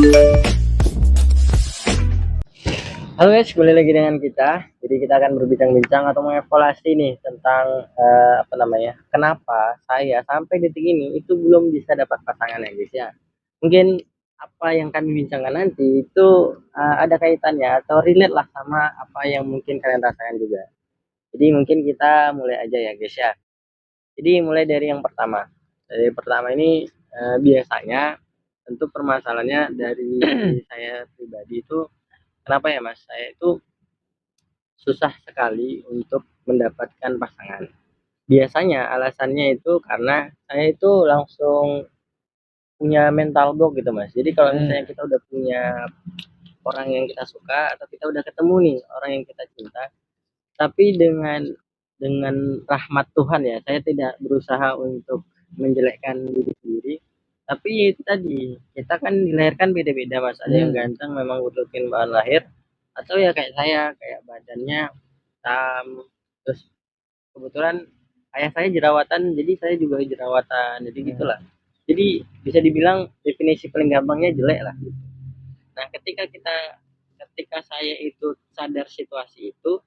Halo guys, kembali lagi dengan kita. Jadi kita akan berbincang-bincang atau mengevaluasi nih tentang apa namanya, kenapa saya sampai detik ini itu belum bisa dapat pasangan ya guys ya. Mungkin apa yang kami bincangkan nanti itu ada kaitannya atau relate lah sama apa yang mungkin kalian rasakan juga. Jadi mungkin kita mulai aja ya guys ya. Jadi mulai dari yang pertama. Dari pertama ini biasanya tentu permasalahannya dari saya pribadi itu kenapa ya Mas? Saya itu susah sekali untuk mendapatkan pasangan. Biasanya alasannya itu karena saya itu langsung punya mental block gitu Mas. Jadi kalau misalnya kita udah punya orang yang kita suka atau kita udah ketemu nih orang yang kita cinta, tapi dengan rahmat Tuhan ya, saya tidak berusaha untuk menjelekkan diri sendiri. Tapi itu tadi, kita kan dilahirkan beda-beda Mas. Ada yang ganteng memang urutin bahan lahir, atau ya kayak saya, kayak badannya hitam, terus kebetulan ayah saya jerawatan jadi saya juga jerawatan jadi gitulah, jadi bisa dibilang definisi paling gampangnya jelek lah. Nah ketika saya itu sadar situasi itu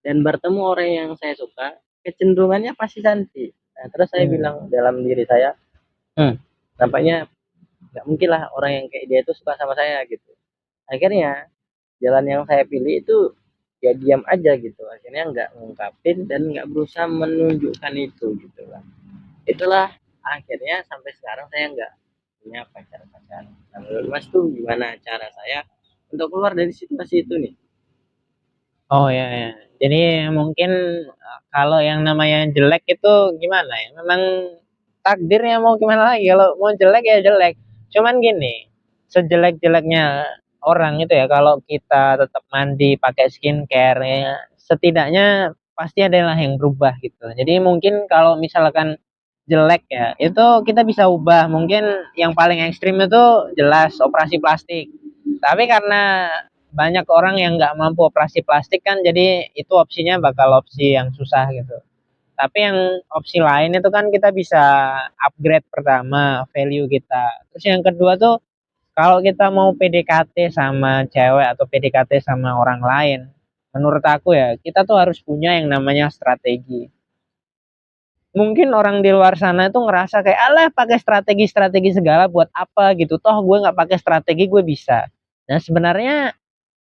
dan bertemu orang yang saya suka, kecenderungannya pasti cantik. Nah terus saya bilang dalam diri saya, nampaknya nggak mungkin lah orang yang kayak dia itu suka sama saya gitu. Akhirnya jalan yang saya pilih itu ya diam aja gitu, akhirnya nggak ngungkapin dan nggak berusaha menunjukkan itu gitu lah. Itulah akhirnya sampai sekarang saya nggak punya pacar. Nah, menurut Mas tuh gimana cara saya untuk keluar dari situasi itu nih? Oh ya, ya. Jadi mungkin kalau yang namanya jelek itu gimana ya? Memang takdirnya mau gimana lagi? Kalau mau jelek ya jelek. Cuman gini, sejelek-jeleknya orang itu ya kalau kita tetap mandi pakai skincare ya, setidaknya pasti adalah yang berubah gitu. Jadi mungkin kalau misalkan jelek ya, itu kita bisa ubah. Mungkin yang paling ekstrim itu jelas operasi plastik. Tapi karena banyak orang yang nggak mampu operasi plastik kan, jadi itu opsinya bakal opsi yang susah gitu. Tapi yang opsi lain itu kan kita bisa upgrade pertama value kita. Terus yang kedua tuh kalau kita mau PDKT sama cewek atau PDKT sama orang lain, menurut aku ya kita tuh harus punya yang namanya strategi. Mungkin orang di luar sana itu ngerasa kayak alah pakai strategi-strategi segala buat apa gitu. Toh gue nggak pakai strategi gue bisa. Nah sebenarnya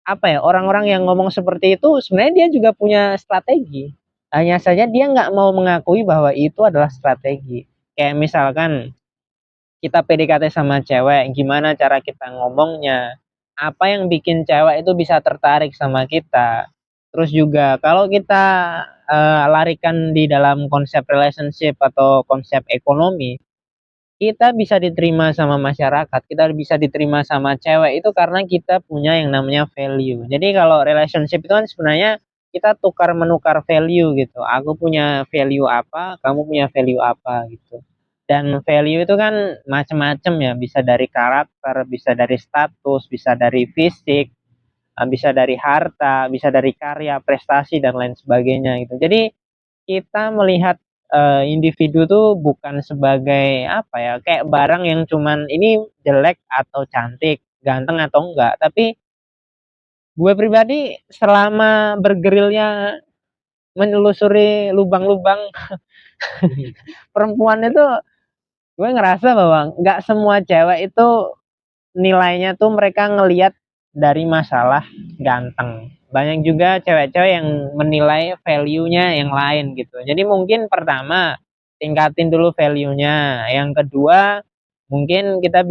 apa ya, orang-orang yang ngomong seperti itu sebenarnya dia juga punya strategi, hanya saja dia nggak mau mengakui bahwa itu adalah strategi. Kayak misalkan kita PDKT sama cewek, gimana cara kita ngomongnya, apa yang bikin cewek itu bisa tertarik sama kita. Terus juga kalau kita larikan di dalam konsep relationship atau konsep ekonomi, kita bisa diterima sama masyarakat, kita bisa diterima sama cewek itu karena kita punya yang namanya value. Jadi kalau relationship itu kan sebenarnya kita tukar menukar value gitu. Aku punya value apa, kamu punya value apa gitu. Dan value itu kan macam-macam ya, bisa dari karakter, bisa dari status, bisa dari fisik, bisa dari harta, bisa dari karya, prestasi dan lain sebagainya gitu. Jadi kita melihat individu tuh bukan sebagai apa ya, kayak barang yang cuman ini jelek atau cantik, ganteng atau enggak, tapi gue pribadi selama bergerilnya menelusuri lubang-lubang perempuan itu, gue ngerasa bahwa nggak semua cewek itu nilainya tuh mereka ngelihat dari masalah ganteng. Banyak juga cewek-cewek yang menilai value-nya yang lain gitu. Jadi mungkin pertama tingkatin dulu value-nya. Yang kedua mungkin kita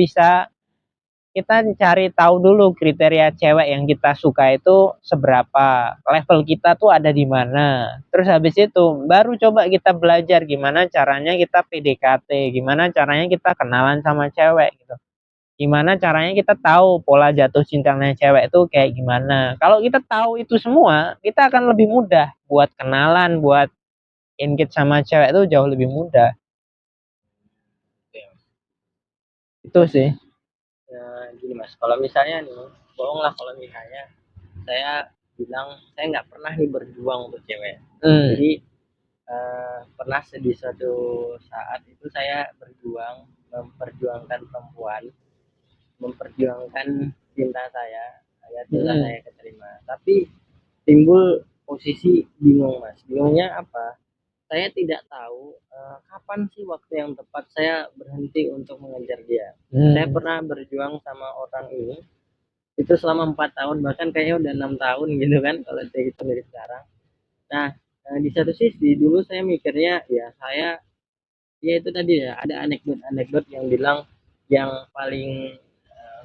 cari tahu dulu kriteria cewek yang kita suka itu seberapa, level kita tuh ada di mana. Terus habis itu baru coba kita belajar gimana caranya kita PDKT, gimana caranya kita kenalan sama cewek gitu, gimana caranya kita tahu pola jatuh cintanya cewek itu kayak gimana. Kalau kita tahu itu semua, kita akan lebih mudah buat kenalan, buat engage sama cewek itu jauh lebih mudah. Itu sih. Gini Mas, kalau misalnya nih bohong lah kalau misalnya saya bilang saya nggak pernah nih berjuang untuk cewek. Jadi pernah di suatu saat itu saya berjuang memperjuangkan perempuan. memperjuangkan cinta saya agar cinta Mm-mm. saya keterima. Tapi timbul posisi bingung mas. Bingungnya apa? Saya tidak tahu kapan sih waktu yang tepat saya berhenti untuk mengejar dia. Saya Hmm. pernah berjuang sama orang ini itu selama 4 tahun, bahkan kayaknya udah 6 tahun gitu kan kalau saya hitung dari sekarang. Nah, di satu sisi dulu saya mikirnya ya saya ya itu tadi ya ada anekdot-anekdot yang bilang yang paling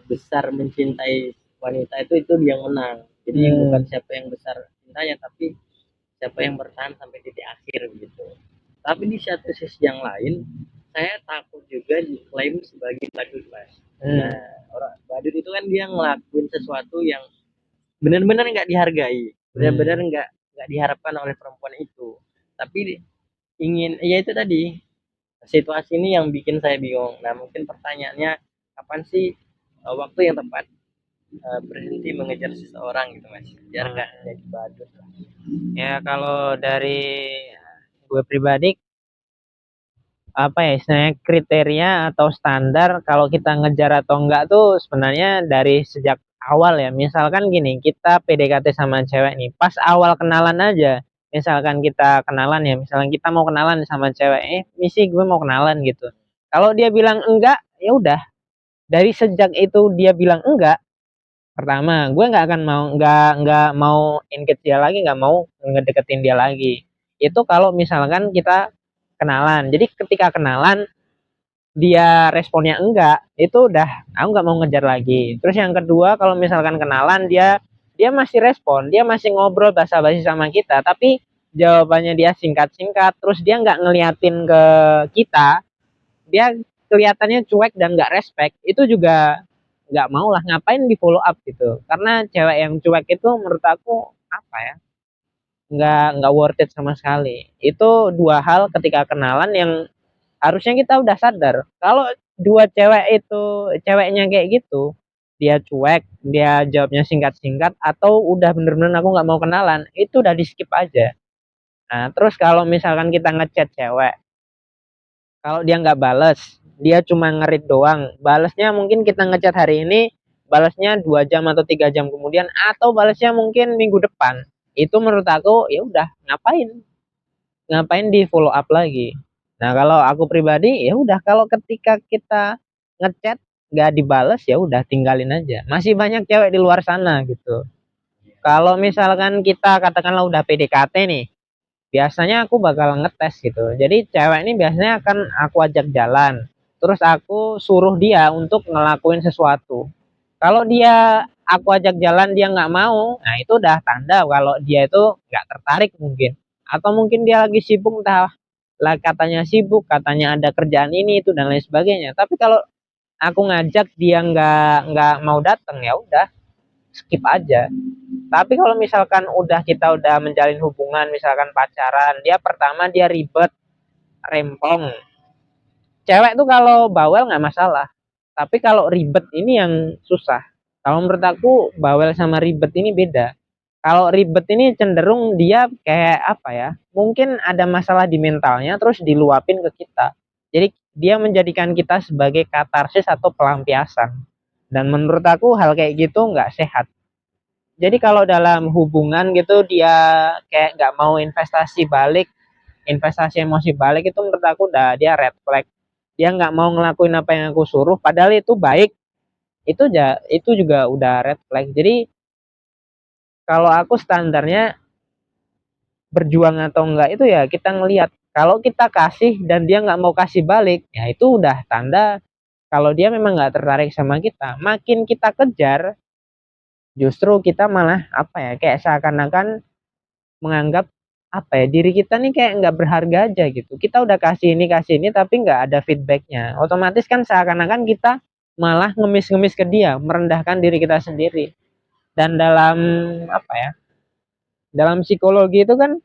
besar mencintai wanita itu dia yang menang. Jadi bukan Hmm. siapa yang besar cintanya tapi siapa yang bertahan sampai titik akhir gitu. Tapi di satu sisi yang lain saya takut juga diklaim sebagai badut mas. Nah, Hmm. orang badut itu kan dia ngelakuin sesuatu yang benar-benar nggak dihargai, benar-benar Hmm. nggak diharapkan oleh perempuan itu. Tapi ingin ya itu tadi situasi ini yang bikin saya bingung. Nah mungkin pertanyaannya kapan sih waktu yang tepat berhenti mengejar seseorang gitu mas, biar nggak Hmm. jadi badut. Ya kalau dari gue pribadi, apa ya istilahnya, kriteria atau standar kalau kita ngejar atau enggak tuh sebenarnya dari sejak awal ya. Misalkan gini, kita PDKT sama cewek nih, pas awal kenalan aja. Misalkan kita kenalan ya, misalkan kita mau kenalan sama cewek, misi gue mau kenalan gitu. Kalau dia bilang enggak, ya udah. Dari sejak itu dia bilang enggak, pertama gue nggak mau engage dia lagi, nggak mau ngedeketin dia lagi. Itu kalau misalkan kita kenalan. Jadi ketika kenalan dia responnya enggak, itu udah aku nggak mau ngejar lagi. Terus yang kedua, kalau misalkan kenalan dia dia masih respon, dia masih ngobrol basa-basi sama kita, tapi jawabannya dia singkat-singkat, terus dia nggak ngeliatin ke kita, dia kelihatannya cuek dan nggak respect, itu juga nggak mau lah, ngapain di follow up gitu. Karena cewek yang cuek itu menurut aku apa ya, nggak worth it sama sekali. Itu dua hal ketika kenalan yang harusnya kita udah sadar. Kalau dua cewek itu, ceweknya kayak gitu, dia cuek, dia jawabnya singkat-singkat, atau udah bener-bener aku nggak mau kenalan, itu udah di skip aja. Nah terus kalau misalkan kita ngechat cewek, kalau dia nggak bales, dia cuma ngerit doang, balesnya mungkin kita ngechat hari ini, balesnya 2 jam atau 3 jam kemudian, atau balesnya mungkin minggu depan, itu menurut aku ya udah, ngapain ngapain di follow up lagi. Nah kalau aku pribadi ya udah, kalau ketika kita ngechat nggak dibales ya udah, tinggalin aja, masih banyak cewek di luar sana gitu. Kalau misalkan kita katakanlah udah PDKT nih, biasanya aku bakal ngetes gitu. Jadi cewek ini biasanya akan aku ajak jalan, terus aku suruh dia untuk ngelakuin sesuatu. Kalau dia aku ajak jalan dia nggak mau, nah itu udah tanda kalau dia itu nggak tertarik mungkin. Atau mungkin dia lagi sibuk, entah lah katanya sibuk, katanya ada kerjaan ini itu dan lain sebagainya. Tapi kalau aku ngajak dia nggak mau datang, ya udah, skip aja. Tapi kalau misalkan kita udah menjalin hubungan, misalkan pacaran, dia pertama dia ribet, rempong. Cewek tuh kalau bawel nggak masalah, tapi kalau ribet ini yang susah. Kalau menurut aku bawel sama ribet ini beda. Kalau ribet ini cenderung dia kayak apa ya? Mungkin ada masalah di mentalnya terus diluapin ke kita. Jadi dia menjadikan kita sebagai katarsis atau pelampiasan. Dan menurut aku hal kayak gitu nggak sehat. Jadi kalau dalam hubungan gitu dia kayak nggak mau investasi balik, investasi emosi balik, itu menurut aku udah dia red flag. Dia nggak mau ngelakuin apa yang aku suruh, padahal itu baik. Itu juga udah red flag. Jadi kalau aku standarnya berjuang atau enggak itu ya kita ngelihat. Kalau kita kasih dan dia nggak mau kasih balik, ya itu udah tanda kalau dia memang nggak tertarik sama kita. Makin kita kejar, justru kita malah apa ya, kayak seakan-akan menganggap apa ya, diri kita nih kayak nggak berharga aja gitu. Kita udah kasih ini tapi nggak ada feedbacknya. Otomatis kan seakan-akan kita malah ngemis-ngemis ke dia, merendahkan diri kita sendiri. Dan dalam apa ya, dalam psikologi itu kan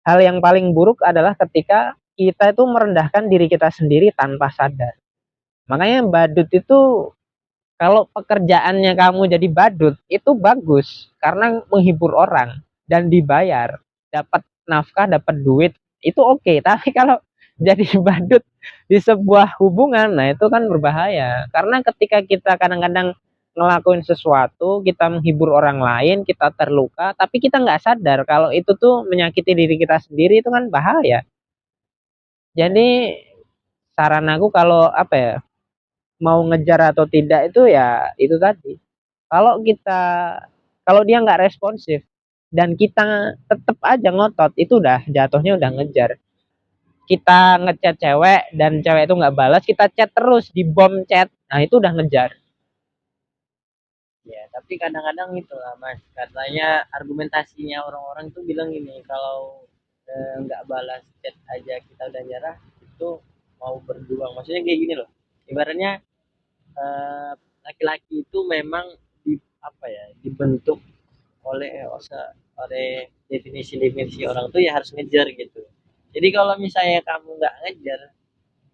hal yang paling buruk adalah ketika kita itu merendahkan diri kita sendiri tanpa sadar. Makanya badut itu, kalau pekerjaannya kamu jadi badut itu bagus karena menghibur orang dan dibayar, dapat nafkah, dapat duit, itu oke. Tapi kalau jadi badut di sebuah hubungan, nah itu kan berbahaya. Karena ketika kita kadang-kadang ngelakuin sesuatu, kita menghibur orang lain, kita terluka, tapi kita nggak sadar kalau itu tuh menyakiti diri kita sendiri, itu kan bahaya. Jadi saran aku kalau apa ya, mau ngejar atau tidak itu ya itu tadi. Kalau kita kalau dia nggak responsif dan kita tetap aja ngotot, itu udah jatuhnya udah ngejar. Kita ngechat cewek dan cewek itu nggak balas, kita chat terus di bom chat, nah itu udah ngejar. Ya, tapi kadang-kadang itu lah Mas, katanya argumentasinya orang-orang tuh bilang gini, kalau nggak balas chat aja kita udah nyerah, itu mau berjuang. Maksudnya kayak gini loh. Ibaratnya eh, laki-laki itu memang di apa ya, dibentuk oleh definisi-definisi orang tuh ya harus ngejar gitu. Jadi kalau misalnya kamu nggak ngejar,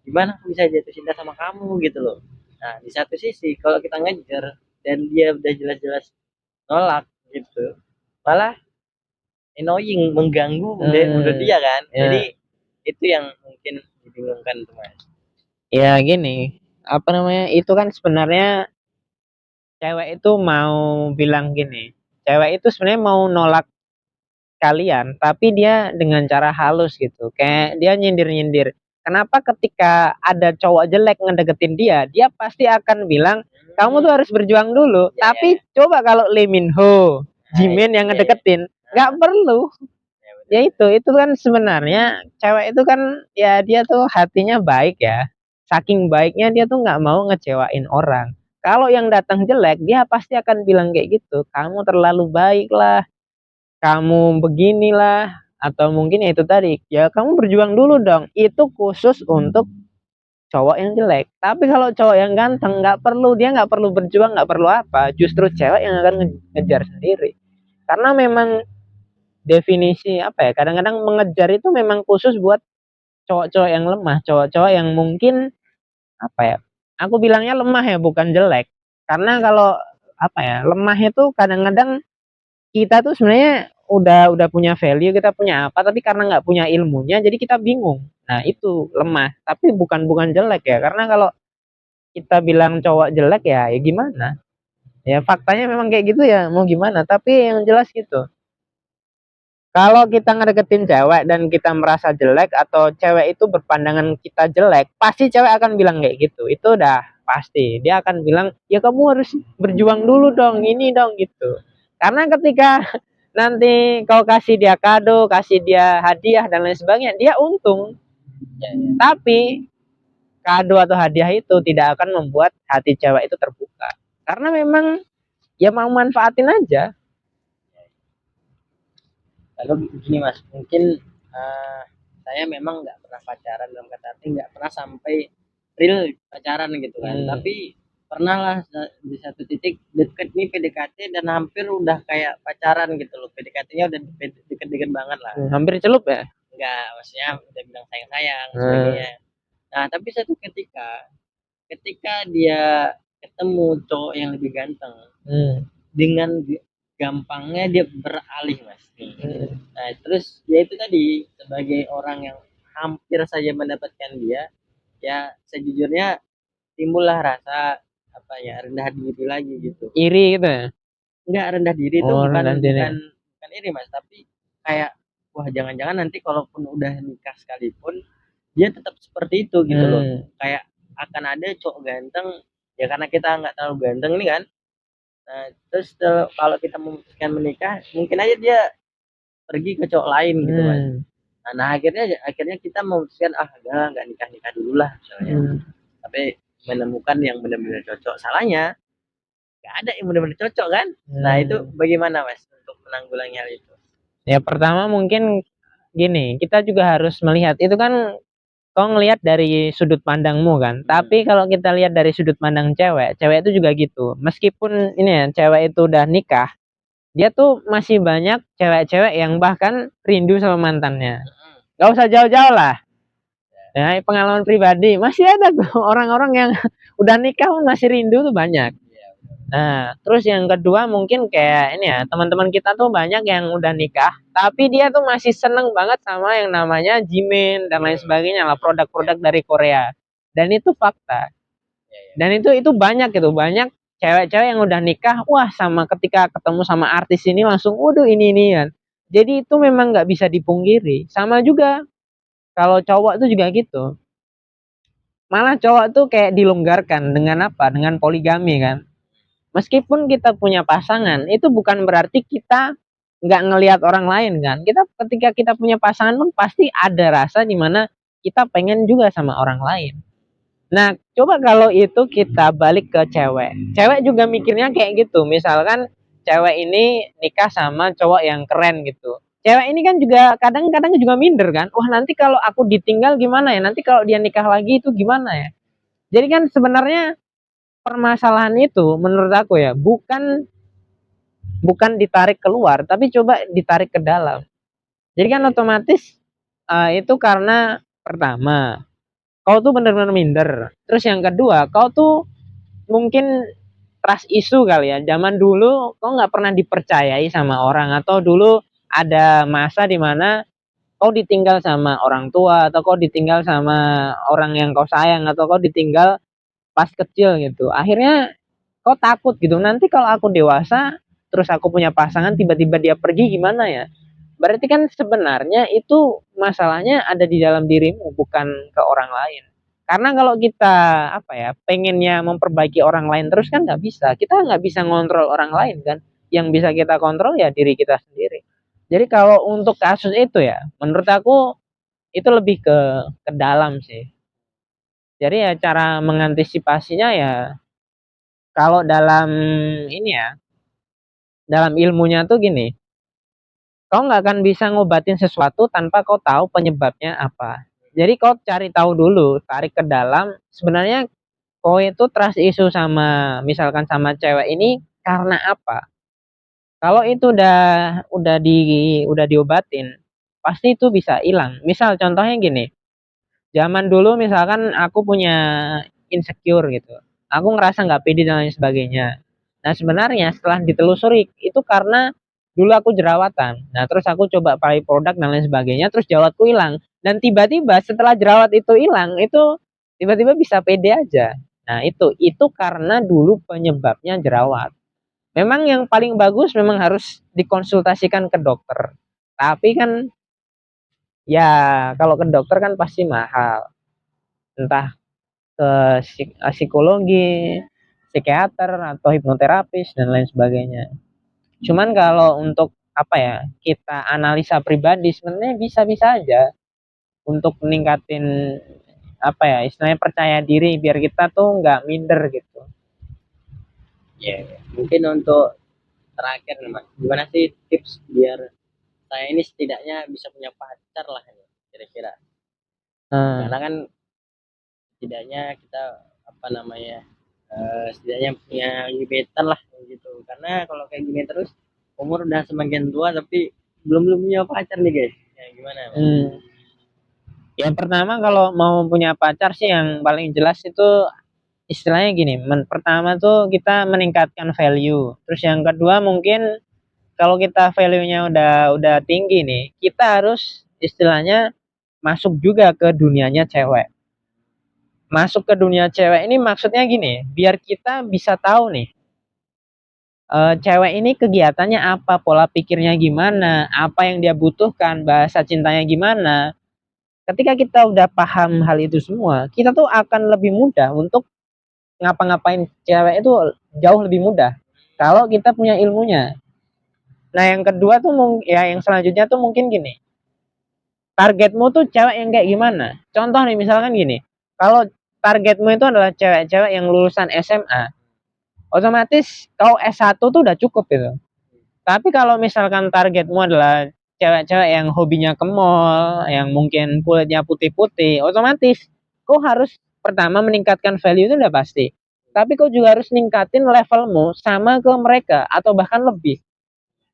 gimana aku bisa jatuh cinta sama kamu gitu loh. Nah, di satu sisi kalau kita ngejar dan dia udah jelas-jelas nolak gitu, malah annoying, mengganggu menurut dia kan. Jadi Ya, itu yang mungkin dibingungkan tuh Mas. ya gini, apa namanya? Itu kan sebenarnya cewek itu mau bilang gini. Cewek itu sebenarnya mau nolak kalian, tapi dia dengan cara halus gitu. Kayak dia nyindir-nyindir. Kenapa ketika ada cowok jelek ngedeketin dia, dia pasti akan bilang, kamu tuh Hmm, harus berjuang dulu. ya ya Tapi ya. coba kalau Lee Min Ho, Nah, Jimin yang iya ya. ngedeketin, nggak Nah, perlu. ya benar Ya benar. itu kan sebenarnya cewek itu kan ya dia tuh hatinya baik ya. Saking baiknya dia tuh nggak mau ngecewain orang. Kalau yang datang jelek, dia pasti akan bilang kayak gitu. Kamu terlalu baik lah, kamu beginilah, atau mungkin ya itu tadi, ya kamu berjuang dulu dong. Itu khusus untuk cowok yang jelek. Tapi kalau cowok yang ganteng nggak perlu, dia nggak perlu berjuang, nggak perlu apa. Justru cewek yang akan ngejar sendiri. Karena memang definisi apa ya? Kadang-kadang mengejar itu memang khusus buat cowok-cowok yang lemah, cowok-cowok yang mungkin apa ya? Aku bilangnya lemah ya, bukan jelek. Karena kalau apa ya? Lemah itu kadang-kadang kita tuh sebenarnya udah punya value, kita punya apa, tapi karena nggak punya ilmunya jadi kita bingung. Nah itu lemah, tapi bukan jelek ya, karena kalau kita bilang cowok jelek ya gimana, ya faktanya memang kayak gitu ya, mau gimana. Tapi yang jelas gitu, kalau kita ngedeketin cewek dan kita merasa jelek atau cewek itu berpandangan kita jelek, pasti cewek akan bilang kayak gitu. Itu udah pasti. Dia akan bilang, "Ya kamu harus berjuang dulu dong, ini dong," gitu. Karena ketika nanti kau kasih dia kado, kasih dia hadiah dan lain sebagainya, dia untung. Ya ya. Tapi kado atau hadiah itu tidak akan membuat hati cewek itu terbuka. Karena memang ya mau manfaatin aja. Lalu begini Mas, mungkin saya memang nggak pernah pacaran, dalam kata arti nggak pernah sampai real pacaran gitu kan. Hmm. Tapi pernah lah di satu titik deket nih PDKT dan hampir udah kayak pacaran gitu loh. PDKT-nya udah deket-deket banget lah. Hampir celup ya. Enggak, maksudnya udah bilang sayang-sayang Hmm. sebagainya. Nah, tapi satu ketika ketika dia ketemu cowok yang lebih ganteng, Hmm. dengan gampangnya dia beralih Mas. Hmm. Nah, terus ya itu tadi, sebagai orang yang hampir saja mendapatkan dia, ya sejujurnya timbullah rasa apa ya, rendah diri lagi gitu. Iri gitu ya. Enggak, rendah diri itu Oh, bukan nanti nih. bukan bukan iri Mas, tapi kayak wah jangan-jangan nanti kalaupun udah nikah sekalipun dia tetap seperti itu gitu loh. Hmm. Kayak akan ada cowok ganteng, ya karena kita nggak terlalu ganteng nih kan. Nah, terus kalau kita memutuskan menikah, mungkin aja dia pergi ke cowok lain gitu Mas. Hmm. Nah, akhirnya akhirnya kita memutuskan ah udah nggak nikah nikah dulu lah misalnya. Hmm. Tapi menemukan yang benar-benar cocok. Salahnya nggak ada yang benar-benar cocok kan. Nah itu Hmm. bagaimana Mas untuk menanggulangi hal itu? Ya pertama mungkin gini, kita juga harus melihat itu kan kau ngelihat dari sudut pandangmu kan. Hmm. Tapi kalau kita lihat dari sudut pandang cewek, cewek itu juga gitu. Meskipun ini ya, cewek itu udah nikah, dia tuh masih banyak cewek-cewek yang bahkan rindu sama mantannya. Gak usah jauh-jauh lah. Ya, pengalaman pribadi masih ada tuh orang-orang yang udah nikah masih rindu tuh banyak. Nah, terus yang kedua mungkin kayak ini ya, teman-teman kita tuh banyak yang udah nikah, tapi dia tuh masih seneng banget sama yang namanya Jimin dan lain sebagainya lah, produk-produk dari Korea. Dan itu fakta. Dan itu banyak gitu, banyak cewek-cewek yang udah nikah, wah sama ketika ketemu sama artis ini langsung, waduh ini kan. Jadi itu memang nggak bisa dipungkiri. Sama juga kalau cowok tuh juga gitu. Malah cowok tuh kayak dilonggarkan dengan apa? Dengan poligami kan. Meskipun kita punya pasangan, itu bukan berarti kita nggak ngelihat orang lain kan. Kita ketika kita punya pasangan pun pasti ada rasa di mana kita pengen juga sama orang lain. Nah, coba kalau itu kita balik ke cewek. Cewek juga mikirnya kayak gitu. Misalkan cewek ini nikah sama cowok yang keren gitu. Cewek ini kan juga kadang-kadang juga minder kan. Wah, nanti kalau aku ditinggal gimana ya? Nanti kalau dia nikah lagi itu gimana ya? Jadi kan sebenarnya permasalahan itu menurut aku ya bukan bukan ditarik keluar tapi coba ditarik ke dalam. Jadi kan otomatis itu karena pertama kau tuh bener-bener minder. Terus yang kedua kau tuh mungkin trust issue kali ya. Zaman dulu kau nggak pernah dipercayai sama orang atau dulu ada masa di mana kau ditinggal sama orang tua atau kau ditinggal sama orang yang kau sayang atau kau ditinggal pas kecil gitu. Akhirnya kau takut gitu. Nanti kalau aku dewasa terus aku punya pasangan tiba-tiba dia pergi gimana ya? Berarti kan sebenarnya itu masalahnya ada di dalam dirimu bukan ke orang lain. Karena kalau kita apa ya pengennya memperbaiki orang lain terus kan nggak bisa. Kita nggak bisa ngontrol orang lain kan. Yang bisa kita kontrol ya diri kita sendiri. Jadi kalau untuk kasus itu ya menurut aku itu lebih ke dalam sih. Jadi ya cara mengantisipasinya ya kalau dalam ini ya dalam ilmunya tuh gini, kau nggak akan bisa ngobatin sesuatu tanpa kau tahu penyebabnya apa. Jadi kau cari tahu dulu, tarik ke dalam. Sebenarnya kau itu trust issue sama, misalkan sama cewek ini karena apa? Kalau itu udah diobatin, pasti itu bisa hilang. Misal contohnya gini, zaman dulu misalkan aku punya insecure gitu, aku ngerasa nggak pede dan lain sebagainya. Nah sebenarnya setelah ditelusuri itu karena dulu aku jerawatan. Nah terus aku coba pakai produk dan lain sebagainya, terus jerawatku hilang. Dan tiba-tiba setelah jerawat itu hilang, itu tiba-tiba bisa pede aja. Nah itu karena dulu penyebabnya jerawat. Memang yang paling bagus memang harus dikonsultasikan ke dokter. Tapi kan ya kalau ke dokter kan pasti mahal. Entah ke psikologi, psikiater atau hipnoterapis dan lain sebagainya. Cuman kalau untuk apa ya kita analisa pribadi sebenarnya bisa-bisa aja untuk meningkatin apa ya istilahnya percaya diri biar kita tuh nggak minder gitu. Ya, yeah. Mungkin untuk terakhir nih mas, gimana sih tips biar saya ini setidaknya bisa punya pacar lah ya, kira-kira. Karena kan setidaknya kita apa namanya setidaknya punya gebetan lah gitu. Karena kalau kayak gini terus umur udah semakin tua tapi belum punya pacar nih guys. Ya gimana mas? Yang pertama kalau mau punya pacar sih yang paling jelas itu istilahnya gini, pertama tuh kita meningkatkan value. Terus yang kedua mungkin kalau kita value-nya udah tinggi nih, kita harus istilahnya masuk juga ke dunianya cewek. Masuk ke dunia cewek ini maksudnya gini, biar kita bisa tahu nih, cewek ini kegiatannya apa, pola pikirnya gimana, apa yang dia butuhkan, bahasa cintanya gimana. Ketika kita udah paham hal itu semua, kita tuh akan lebih mudah untuk ngapa-ngapain cewek itu jauh lebih mudah kalau kita punya ilmunya. Nah, yang kedua tuh ya yang selanjutnya tuh mungkin gini. Targetmu tuh cewek yang kayak gimana? Contoh nih misalkan gini. Kalau targetmu itu adalah cewek-cewek yang lulusan SMA, otomatis kau S1 tuh udah cukup gitu. Tapi kalau misalkan targetmu adalah cewek-cewek yang hobinya ke mall, yang mungkin kulitnya putih-putih, otomatis kau harus pertama meningkatkan value itu udah pasti. Tapi kau juga harus ningkatin levelmu sama ke mereka atau bahkan lebih.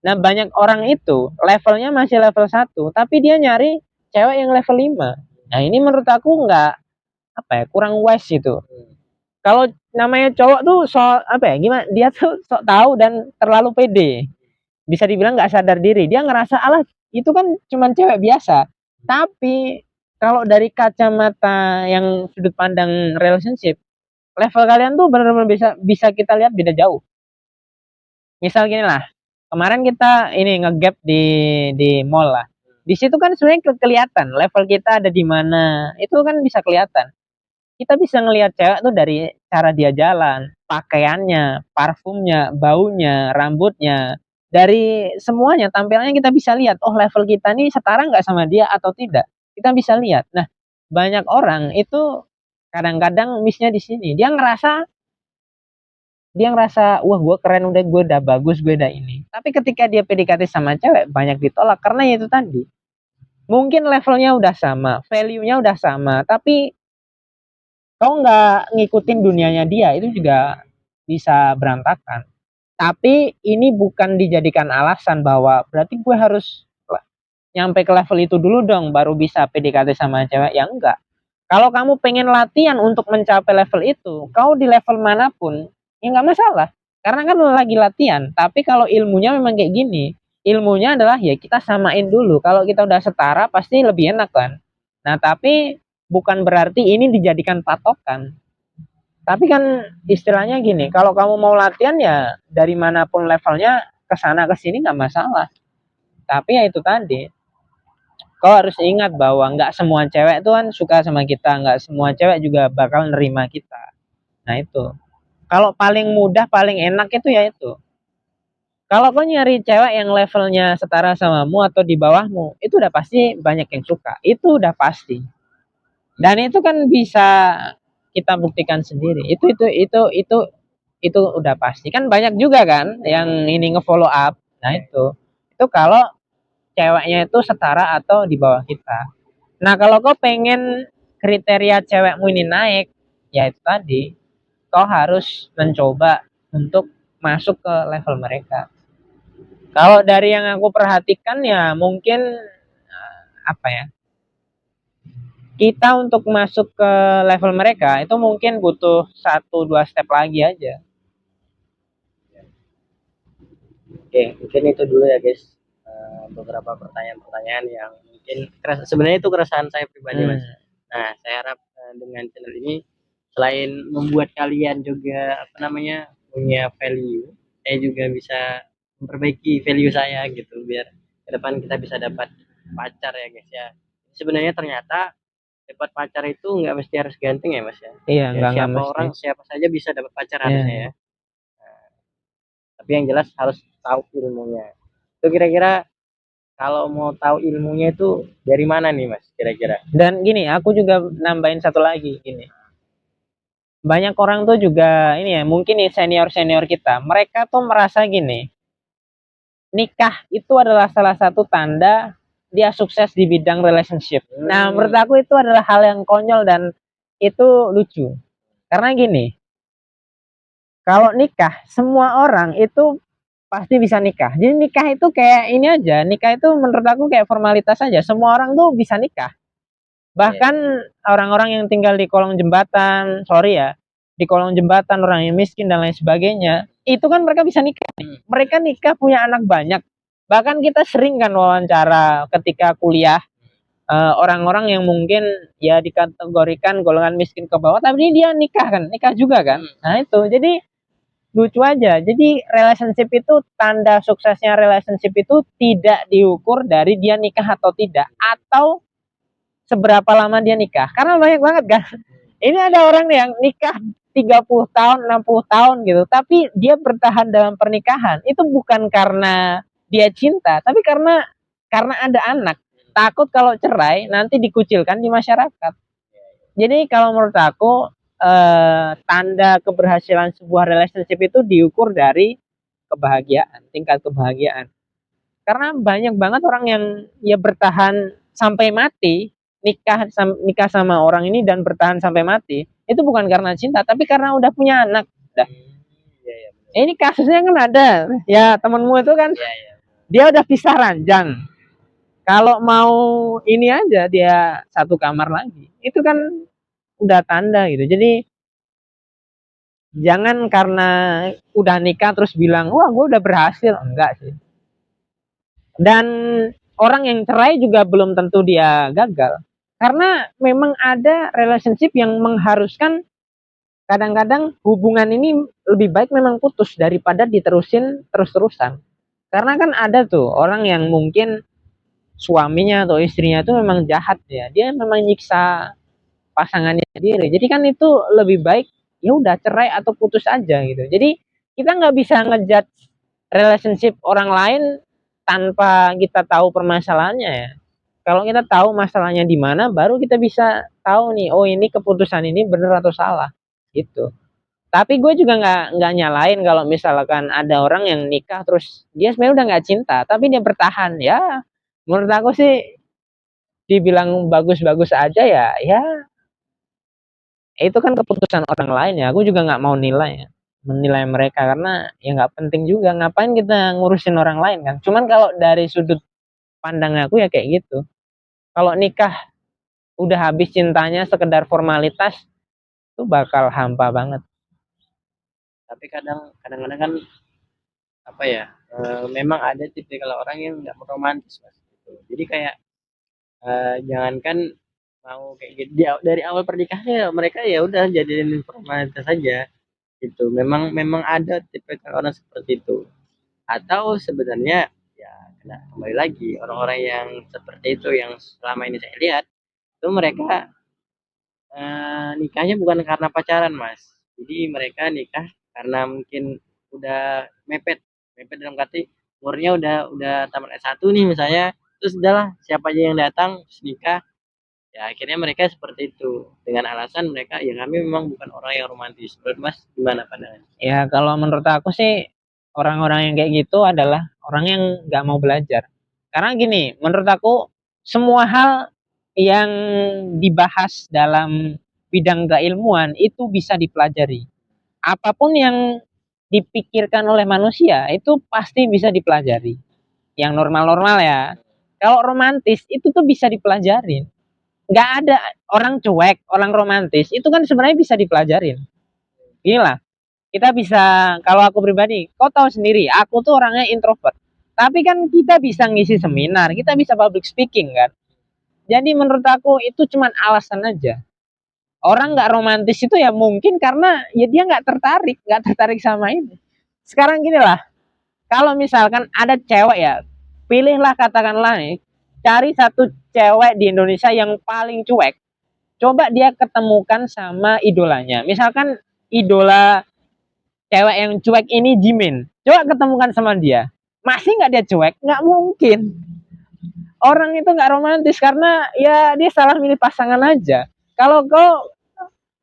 Nah, banyak orang itu levelnya masih level 1, tapi dia nyari cewek yang level 5. Nah, ini menurut aku nggak apa ya, kurang wise itu. Kalau namanya cowok tuh apa ya, gimana, dia tuh sok tahu dan terlalu pede, bisa dibilang nggak sadar diri, dia ngerasa alah itu kan cuman cewek biasa. Tapi kalau dari kacamata yang sudut pandang relationship, level kalian tuh benar-benar bisa bisa kita lihat beda jauh. Misal gini lah, kemarin kita ini ngegap di mall lah, di situ kan sebenarnya kelihatan level kita ada di mana, itu kan bisa kelihatan. Kita bisa ngelihat cewek tuh dari cara dia jalan, pakaiannya, parfumnya, baunya, rambutnya, dari semuanya tampilannya kita bisa lihat, oh level kita nih setara nggak sama dia atau tidak. Kita bisa lihat. Nah, banyak orang itu kadang-kadang missnya di sini. Dia ngerasa, wah gue keren, udah gue udah bagus, gue udah ini. Tapi ketika dia PDKT sama cewek banyak ditolak karena itu tadi. Mungkin levelnya udah sama, value-nya udah sama, tapi kau nggak ngikutin dunianya dia, itu juga bisa berantakan. Tapi ini bukan dijadikan alasan bahwa berarti gue harus nyampe ke level itu dulu dong baru bisa PDKT sama cewek, ya enggak. Kalau kamu pengen latihan untuk mencapai level itu, kau di level manapun ya nggak masalah, karena kan lo lagi latihan. Tapi kalau ilmunya memang kayak gini, ilmunya adalah ya kita samain dulu, kalau kita udah setara pasti lebih enak kan. Nah tapi bukan berarti ini dijadikan patokan. Tapi kan istilahnya gini, kalau kamu mau latihan ya dari manapun levelnya, kesana kesini nggak masalah. Tapi ya itu tadi, kau harus ingat bahwa nggak semua cewek tuh kan suka sama kita, nggak semua cewek juga bakal nerima kita. Nah itu, kalau paling mudah paling enak itu ya itu. Kalau kau nyari cewek yang levelnya setara samamu atau di bawahmu, itu udah pasti banyak yang suka. Itu udah pasti. Dan itu kan bisa kita buktikan sendiri. Itu udah pasti. Kan banyak juga kan yang ini ngefollow up. Nah itu kalau ceweknya itu setara atau di bawah kita. Nah kalau kau pengen kriteria cewekmu ini naik, ya itu tadi, kau harus mencoba untuk masuk ke level mereka. Kalau dari yang aku perhatikan ya mungkin apa ya, kita untuk masuk ke level mereka itu mungkin butuh satu dua step lagi aja. Oke, mungkin itu dulu ya guys. Beberapa pertanyaan-pertanyaan yang mungkin sebenarnya itu keresahan saya pribadi mas. Hmm. Nah, saya harap dengan channel ini selain membuat kalian juga apa namanya punya value, saya juga bisa memperbaiki value saya gitu biar ke depan kita bisa dapat pacar ya guys ya. Sebenarnya ternyata dapat pacar itu nggak mesti harus ganteng ya mas ya. Iya, Ya nggak siapa mesti. orang siapa saja bisa dapat pacar harusnya ya. Ya. Tapi yang jelas harus tahu ilmunya. Itu kira-kira kalau mau tahu ilmunya itu dari mana nih mas kira-kira? Dan gini, aku juga nambahin satu lagi gini. Banyak orang tuh juga ini ya, mungkin nih senior-senior kita, mereka tuh merasa gini, nikah itu adalah salah satu tanda dia sukses di bidang relationship. Nah, menurut aku itu adalah hal yang konyol dan itu lucu. Karena gini, kalau nikah, semua orang itu pasti bisa nikah. Jadi nikah itu kayak ini aja, nikah itu menurut aku kayak formalitas aja. Semua orang tuh bisa nikah. Bahkan orang-orang yang tinggal di kolong jembatan, sorry ya, di kolong jembatan, orang yang miskin dan lain sebagainya, itu kan mereka bisa nikah. Mereka nikah punya anak banyak. Bahkan kita sering kan wawancara ketika kuliah, orang-orang yang mungkin ya dikategorikan golongan miskin ke bawah, tapi dia nikah kan, nikah juga kan. Nah itu, jadi lucu aja. Jadi relationship itu, tanda suksesnya relationship itu tidak diukur dari dia nikah atau tidak, atau seberapa lama dia nikah. Karena banyak banget kan. Ini ada orang nih yang nikah 30 tahun, 60 tahun gitu, tapi dia bertahan dalam pernikahan. Itu bukan karena dia cinta, tapi karena ada anak. Takut kalau cerai nanti dikucilkan di masyarakat. Jadi kalau menurut aku, tanda keberhasilan sebuah relationship itu diukur dari kebahagiaan, tingkat kebahagiaan. Karena banyak banget orang yang ya bertahan sampai mati, nikah sama orang ini dan bertahan sampai mati, itu bukan karena cinta, tapi karena udah punya anak. Dah. Iya, iya, Ini kasusnya kan ada, ya temenmu itu kan iya, iya. dia udah pisah ranjang. Kalau mau ini aja dia satu kamar lagi, itu kan udah tanda gitu. Jadi Jangan karena udah nikah terus bilang, wah gue udah berhasil. Enggak sih. Dan orang yang cerai juga belum tentu dia gagal. Karena memang ada relationship yang mengharuskan kadang-kadang hubungan ini lebih baik memang putus daripada diterusin terus-terusan. Karena kan ada tuh orang yang mungkin suaminya atau istrinya tuh memang jahat ya. Dia memang nyiksa pasangannya sendiri. Jadi kan itu lebih baik ya udah cerai atau putus aja gitu. Jadi kita nggak bisa ngejudge relationship orang lain tanpa kita tahu permasalahannya ya. Kalau kita tahu masalahnya di mana, baru kita bisa tahu nih, oh ini keputusan ini benar atau salah gitu. Tapi gue juga nggak nyalain kalau misalkan ada orang yang nikah terus dia sebenarnya udah nggak cinta, tapi dia bertahan ya. Menurut aku sih dibilang bagus-bagus aja ya, ya itu kan keputusan orang lain ya. Aku juga nggak mau menilai mereka karena ya nggak penting juga. Ngapain kita ngurusin orang lain kan? Cuman kalau dari sudut pandang aku ya kayak gitu. Kalau nikah udah habis cintanya sekedar formalitas itu bakal hampa banget. Tapi kadang-kadang kan apa ya, memang ada tipe kalau orang yang nggak romantis mas gitu. Jadi kayak jangankan mau kayak gitu dari awal pernikahannya mereka ya udah jadiin formalitas saja gitu. Memang ada tipe orang seperti itu. Atau sebenarnya ya kembali lagi orang-orang yang seperti itu yang selama ini saya lihat itu mereka nikahnya bukan karena pacaran mas, jadi mereka nikah karena mungkin udah mepet mepet dalam arti umurnya udah tamat S1 nih misalnya, terus udahlah siapa aja yang datang terus nikah. Ya akhirnya mereka seperti itu dengan alasan mereka ya kami memang bukan orang yang romantis. Menurut mas gimana pandangan? Ya kalau menurut aku sih orang-orang yang kayak gitu adalah orang yang nggak mau belajar. Karena gini, menurut aku semua hal yang dibahas dalam bidang keilmuan itu bisa dipelajari. Apapun yang dipikirkan oleh manusia itu pasti bisa dipelajari. Yang normal-normal ya. Kalau romantis itu tuh bisa dipelajarin. Nggak ada orang cuek, orang romantis itu kan sebenarnya bisa dipelajarin. Inilah kita bisa, kalau aku pribadi kau tahu sendiri aku tuh orangnya introvert, tapi kan kita bisa ngisi seminar, kita bisa public speaking kan. Jadi menurut aku itu cuman alasan aja. Orang nggak romantis itu ya mungkin karena ya dia nggak tertarik sama ini. Sekarang gini lah, kalau misalkan ada cewek ya, pilihlah katakanlah nih, cari satu cewek di Indonesia yang paling cuek, coba dia ketemukan sama idolanya, misalkan idola cewek yang cuek ini Jimin, coba ketemukan sama dia, masih nggak dia cuek? Nggak mungkin. Orang itu nggak romantis karena ya dia salah milih pasangan aja. Kalau kau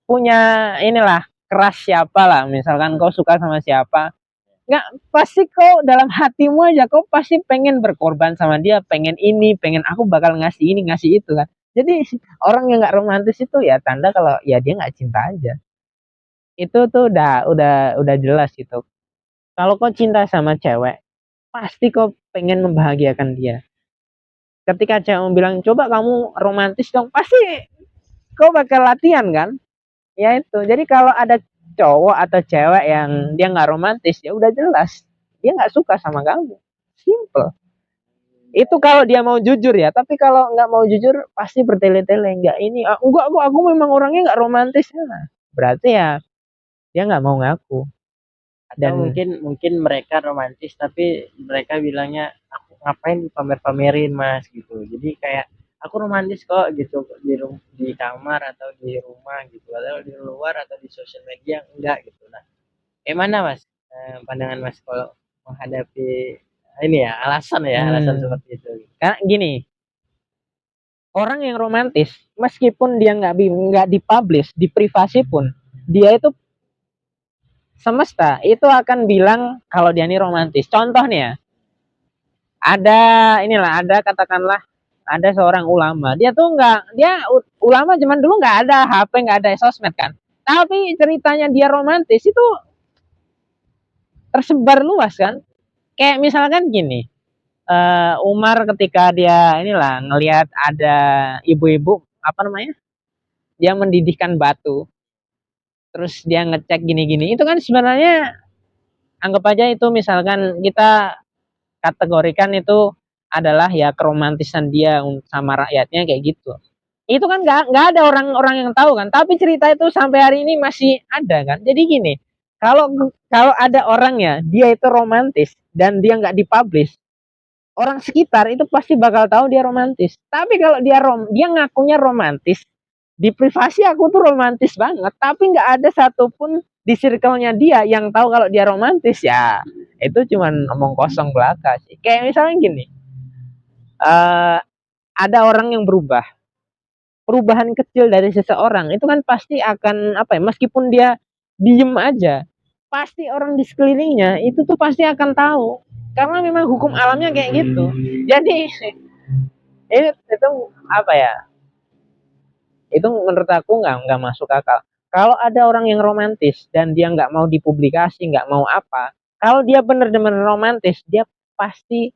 punya inilah keras siapa lah, misalkan kau suka sama siapa, nggak pasti kau dalam hatimu aja kau pasti pengen berkorban sama dia, pengen ini, pengen aku bakal ngasih ini ngasih itu kan. Jadi orang yang nggak romantis itu ya tanda kalau ya dia nggak cinta aja. Itu tuh udah jelas gitu. Kalau kau cinta sama cewek, pasti kau pengen membahagiakan dia. Ketika cewek bilang, coba kamu romantis dong, pasti kau bakal latihan kan? Ya itu. Jadi kalau ada cowok atau cewek yang dia nggak romantis, ya udah jelas dia nggak suka sama kamu. Simple. Itu kalau dia mau jujur ya. Tapi kalau nggak mau jujur, pasti bertele-tele. Nggak ini, enggak, aku memang orangnya nggak romantis. Nah, berarti ya dia nggak mau ngaku. Atau Dan mungkin mungkin mereka romantis tapi mereka bilangnya aku ngapain pamer-pamerin mas gitu, jadi kayak aku romantis kok gitu di kamar atau di rumah gitu atau di luar atau di sosial media enggak gitu. Nah mana mas, pandangan mas kalau menghadapi ini ya alasan hmm, seperti itu? karena gini, orang yang romantis meskipun dia nggak dipublish di privasi pun, dia itu semesta itu akan bilang kalau dia ini romantis. Contoh nih ya, ada ada katakanlah ada seorang ulama, dia tuh nggak, dia ulama zaman dulu nggak ada HP, nggak ada sosmed kan, tapi ceritanya dia romantis itu tersebar luas kan. Kayak misalkan gini, Umar ketika dia ngelihat ada ibu-ibu apa namanya, dia mendidihkan batu, terus dia ngecek gini-gini, itu kan sebenarnya anggap aja itu misalkan kita kategorikan itu adalah ya keromantisan dia sama rakyatnya kayak gitu. Itu kan nggak ada orang-orang yang tahu kan, tapi cerita itu sampai hari ini masih ada kan. Jadi gini, kalau kalau ada orangnya dia itu romantis dan dia nggak dipublish, orang sekitar itu pasti bakal tahu dia romantis. Tapi kalau dia ngakunya romantis, di privasi aku tuh romantis banget, tapi nggak ada satupun di circle-nya dia yang tahu kalau dia romantis, ya itu cuman omong kosong belaka sih. Kayak misalnya gini, eh ada orang yang berubah, perubahan kecil dari seseorang itu kan pasti akan apa ya, meskipun dia diem aja, pasti orang di sekelilingnya itu tuh pasti akan tahu, karena memang hukum alamnya kayak gitu. Jadi itu apa ya, itu menurut aku nggak masuk akal. Kalau ada orang yang romantis dan dia nggak mau dipublikasi, nggak mau apa, kalau dia bener-bener romantis, pasti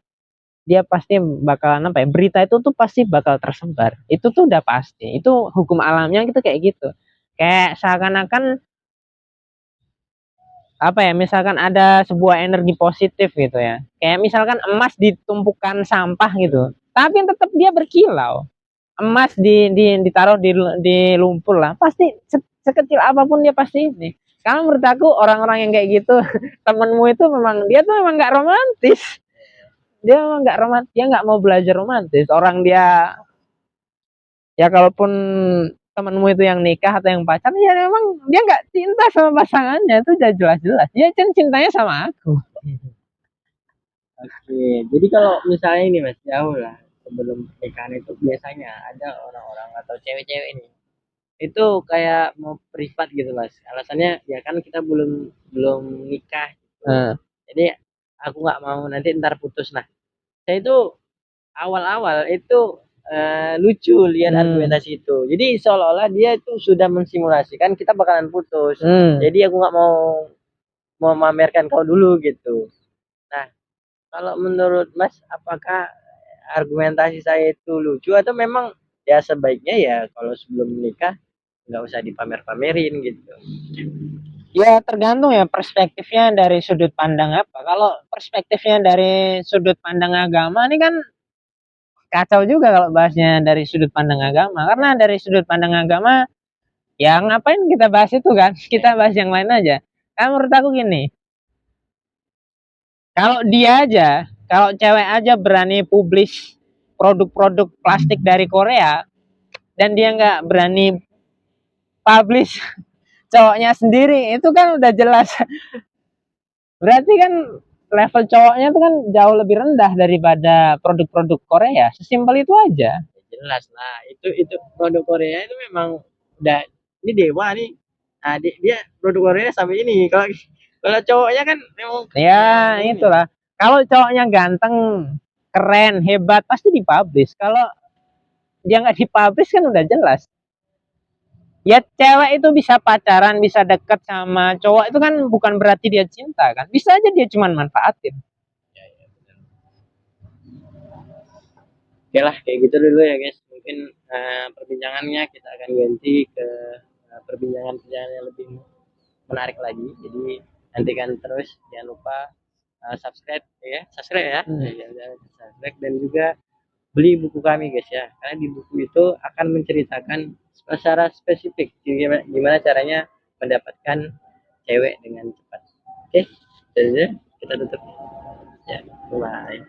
dia pasti bakalan apa ya, berita itu tuh pasti bakal tersebar, itu tuh udah pasti, itu hukum alamnya gitu kayak gitu. Kayak seakan-akan apa ya, misalkan ada sebuah energi positif gitu ya, kayak misalkan emas ditumpukan sampah gitu, tapi tetap dia berkilau. Emas ditaruh di lumpur lah, pasti sekecil apapun dia pasti ini. Kalau menurut aku orang-orang yang kayak gitu temenmu itu memang dia tuh memang nggak romantis, dia memang nggak romantis, dia nggak mau belajar romantis. Orang dia ya kalaupun temenmu itu yang nikah atau yang pacaran, ya memang dia nggak cinta sama pasangannya, itu udah jelas-jelas dia cintanya sama aku. Oke, jadi kalau misalnya ini Mas, jauh lah sebelum pernikahan itu biasanya ada orang-orang atau cewek-cewek ini itu kayak mau privat gitu Mas. Alasannya ya kan kita belum belum nikah gitu. Nah, Jadi aku nggak mau nanti ntar putus. Nah, saya itu awal-awal itu lucu lihat hmm, argumentasi itu. Jadi seolah-olah dia itu sudah mensimulasikan kita bakalan putus. hmm. Jadi aku nggak mau memamerkan kau dulu gitu. Nah, kalau menurut Mas, apakah argumentasi saya itu lucu atau memang ya sebaiknya ya kalau sebelum menikah nggak usah dipamer-pamerin gitu? Ya tergantung ya perspektifnya dari sudut pandang apa. Kalau perspektifnya dari sudut pandang agama ini kan kacau juga kalau bahasnya dari sudut pandang agama. Karena dari sudut pandang agama, ya ngapain kita bahas itu kan? Kita bahas yang lain aja. Kan menurut aku gini, kalau dia aja, kalau cewek aja berani publish produk-produk plastik dari Korea, dan dia nggak berani publish cowoknya sendiri, itu kan udah jelas. Berarti kan level cowoknya itu kan jauh lebih rendah daripada produk-produk Korea. Sesimpel itu aja. Ya jelas lah, itu produk Korea itu memang udah ini dewa nih. Nah, dia produk Korea sampai ini. Kalau kalau cowoknya kan memang Ya, ini. itulah. Kalau cowoknya ganteng, keren, hebat, pasti dipublish. Kalau dia nggak dipublish kan udah jelas. Ya cewek itu bisa pacaran, bisa deket sama cowok itu kan bukan berarti dia cinta kan. Bisa aja dia cuma manfaatin. Ya, ya, benar. Oke lah, kayak gitu dulu ya guys. Mungkin perbincangannya kita akan ganti ke perbincangan-perbincangan yang lebih menarik lagi. Jadi nantikan terus, jangan lupa subscribe ya, subscribe ya. Jangan subscribe dan juga beli buku kami guys ya. Karena di buku itu akan menceritakan secara spesifik gimana caranya mendapatkan cewek dengan cepat. Oke, jadi kita tutup ya. Bye.